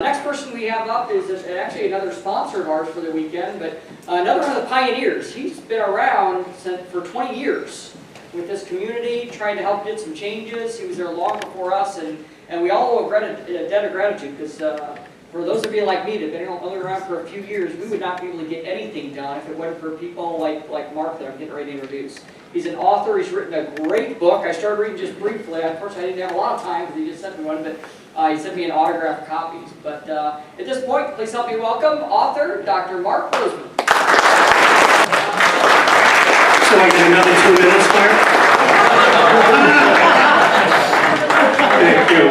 The next person we have up is actually another sponsor of ours for the weekend, but another one of the pioneers. He's been around for 20 years with this community, trying to help get some changes. He was there long before us, and we all owe a debt of gratitude, because for those of you like me that have been only around for a few years, we would not be able to get anything done if it wasn't for people like Mark that I'm getting ready to introduce. He's an author. He's written a great book. I started reading just briefly. Unfortunately, I didn't have a lot of time because he just sent me one, but he sent me an autographed copies. But at this point, please help me welcome author Dr. Mark Roseman. So I get another 2 minutes, Mark? Thank you.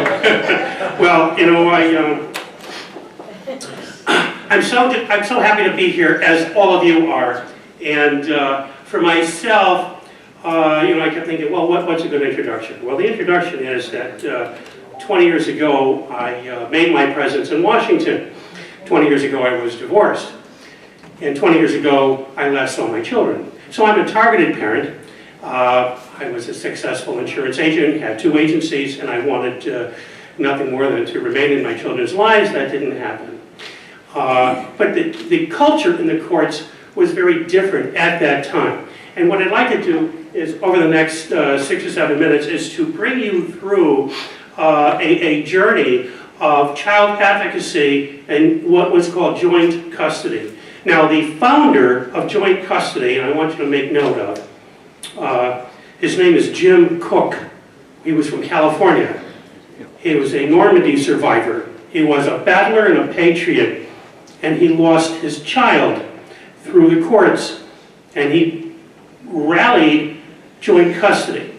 Well, you know, I'm so happy to be here, as all of you are. And for myself, you know, I kept thinking, well, what's a good introduction? Well, the introduction is that 20 years ago, I made my presence in Washington. 20 years ago, I was divorced. And 20 years ago, I last saw my children. So I'm a targeted parent. I was a successful insurance agent, had 2 agencies, and I wanted nothing more than to remain in my children's lives. That didn't happen. But the culture in the courts was very different at that time. And what I'd like to do is, over the next 6 or 7 minutes, is to bring you through a journey of child advocacy and what was called joint custody. Now, the founder of joint custody, and I want you to make note of, his name is Jim Cook. He was from California. He was a Normandy survivor. He was a battler and a patriot, and he lost his child through the courts, and he rallied joint custody.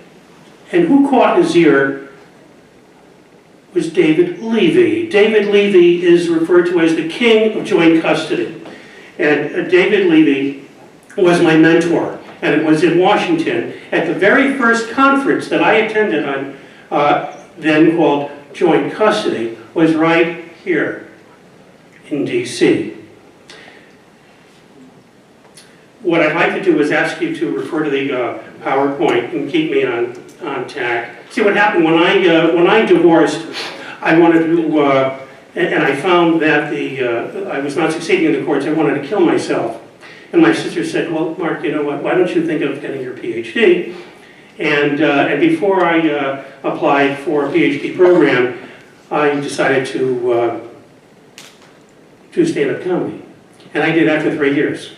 And who caught his ear was David Levy. David Levy is referred to as the king of joint custody. And David Levy was my mentor, and it was in Washington at the very first conference that I attended on, then called Joint Custody, was right here in DC. What I'd like to do is ask you to refer to the PowerPoint and keep me on tack. See, what happened when I divorced, I wanted to, and I found that I was not succeeding in the courts. I wanted to kill myself. And my sister said, well, Mark, you know what, why don't you think of getting your PhD? And before I applied for a PhD program, I decided to do stand-up comedy. And I did that for 3 years.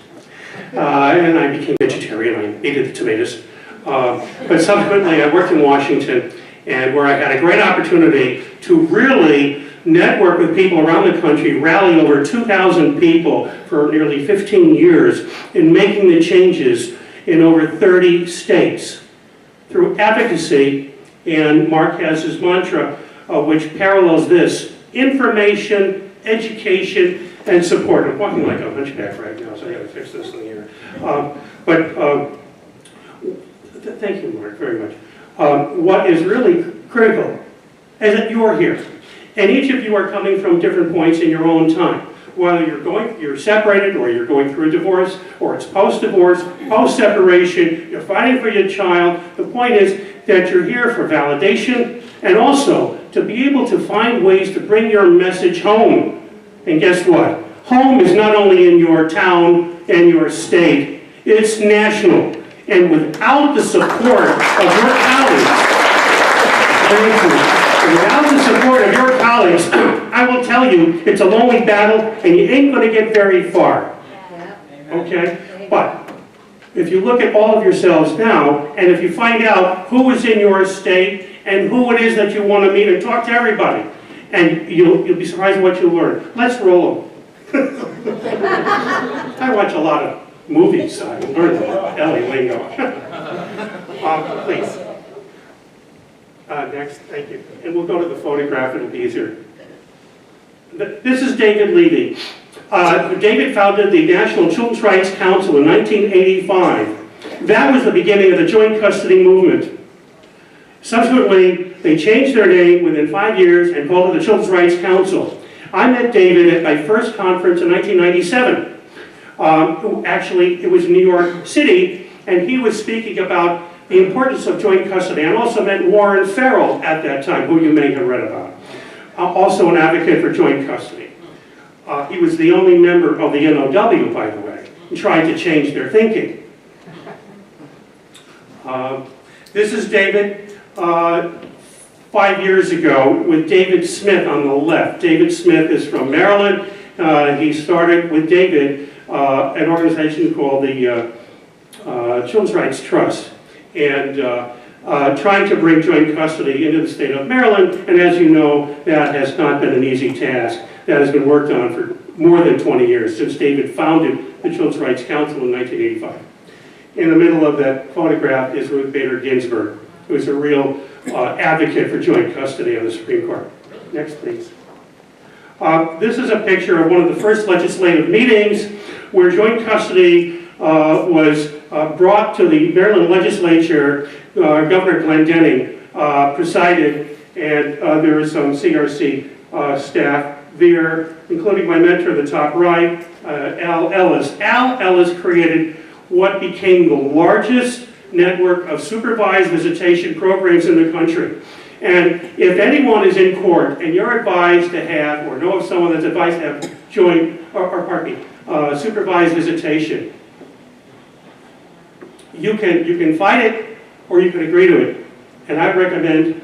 And I became vegetarian. I hated the tomatoes. But subsequently, I worked in Washington, and where I had a great opportunity to really network with people around the country, rally over 2,000 people for nearly 15 years in making the changes in over 30 states through advocacy. And Mark has his mantra, which parallels this: information, education, and support. I'm walking like a hunchback right now, so I got to fix this in the air. Thank you, Mark, very much. What is really critical is that you are here. And each of you are coming from different points in your own time. Whether you're separated, or you're going through a divorce, or it's post-divorce, post-separation, you're fighting for your child. The point is that you're here for validation, and also to be able to find ways to bring your message home. And guess what? Home is not only in your town and your state, it's national. And without the support of your colleagues, without the support of your colleagues, I will tell you, it's a lonely battle, and you ain't going to get very far. Okay? But if you look at all of yourselves now, and if you find out who is in your state and who it is that you want to meet, and talk to everybody, and you'll be surprised what you'll learn. Let's roll them. I watch a lot of movies. I learned LA lingo. Please. Next, thank you. And we'll go to the photograph, it'll be easier. This is David Levy. David founded the National Children's Rights Council in 1985. That was the beginning of the joint custody movement. Subsequently, they changed their name within 5 years and called it the Children's Rights Council. I met David at my first conference in 1997. Actually, it was in New York City, and he was speaking about the importance of joint custody. I also met Warren Farrell at that time, who you may have read about. also an advocate for joint custody. He was the only member of the NOW, by the way, and tried to change their thinking. This is David 5 years ago with David Smith on the left. David Smith is from Maryland. He started with David an organization called the Children's Rights Trust, and trying to bring joint custody into the state of Maryland, and as you know, that has not been an easy task. That has been worked on for more than 20 years, since David founded the Children's Rights Council in 1985. In the middle of that photograph is Ruth Bader Ginsburg, who is a real advocate for joint custody on the Supreme Court. Next, please. This is a picture of one of the first legislative meetings where joint custody was brought to the Maryland legislature. Governor Glendenning presided, and there was some CRC staff there, including my mentor in the top right, Al Ellis. Al Ellis created what became the largest network of supervised visitation programs in the country. And if anyone is in court and you're advised to have, or know of someone that's advised to have joint, supervised visitation, you can fight it or you can agree to it. And I recommend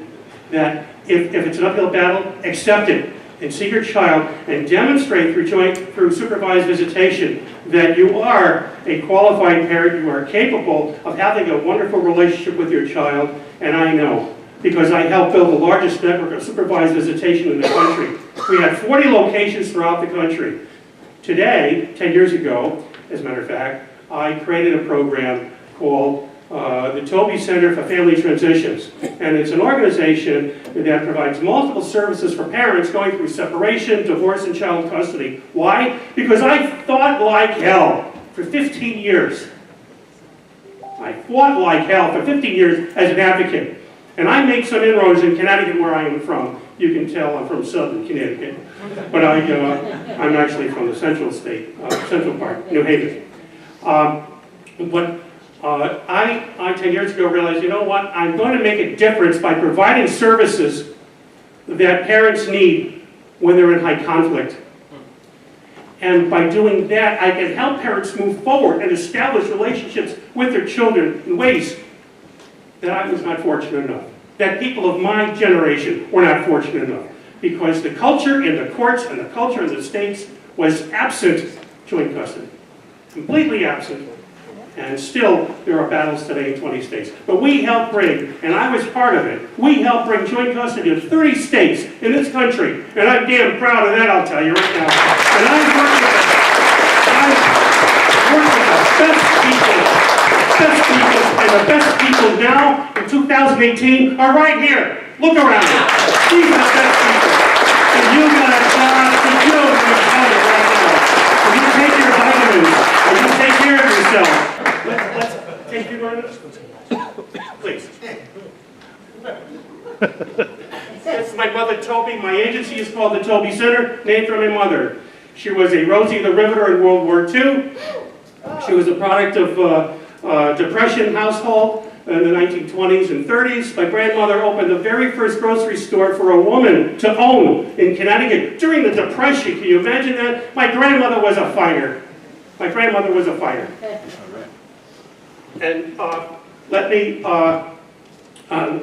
that if it's an uphill battle, accept it and see your child and demonstrate through supervised visitation that you are a qualified parent, you are capable of having a wonderful relationship with your child, and I know, because I helped build the largest network of supervised visitation in the country. We had 40 locations throughout the country. Today, 10 years ago, as a matter of fact, I created a program called the Toby Center for Family Transitions. And it's an organization that provides multiple services for parents going through separation, divorce, and child custody. Why? Because I fought like hell for 15 years. I fought like hell for 15 years as an advocate. And I make some inroads in Connecticut, where I am from. You can tell I'm from southern Connecticut. But I'm actually from the central part, New Haven. I 10 years ago realized, you know what, I'm going to make a difference by providing services that parents need when they're in high conflict. And by doing that, I can help parents move forward and establish relationships with their children in ways that I was not fortunate enough, that people of my generation were not fortunate enough, because the culture in the courts and the culture in the states was absent joint custody, completely absent. And still, there are battles today in 20 states. But we helped bring, and I was part of it, we helped bring joint custody to 30 states in this country. And I'm damn proud of that, I'll tell you right now. And I've worked with the best people, and the best people now in 2018 are right here. Look around. These are the best people. And you got a job to do right now. And you take your vitamins, and you take care of yourself. Let's take your minutes. Please. That's my mother, Toby. My agency is called the Toby Center, named for my mother. She was a Rosie the Riveter in World War II. She was a product of Depression household in the 1920s and 30s. My grandmother opened the very first grocery store for a woman to own in Connecticut during the Depression. Can you imagine that? My grandmother was a fighter. My grandmother was a fighter. And let me,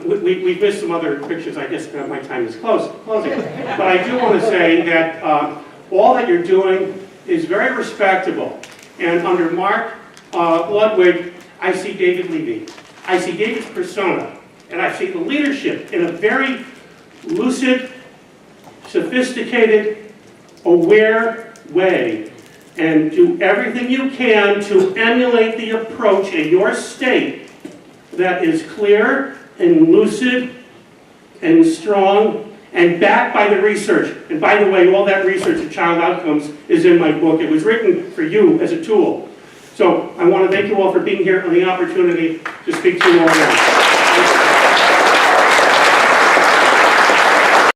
we've missed some other pictures. I guess my time is closing. But I do want to say that all that you're doing is very respectable. And under Mark Ludwig, I see David Levy. I see David's persona. And I see the leadership in a very lucid, sophisticated, aware way. And do everything you can to emulate the approach in your state that is clear and lucid and strong and backed by the research. And by the way, all that research of child outcomes is in my book. It was written for you as a tool. So I want to thank you all for being here and the opportunity to speak to you all now.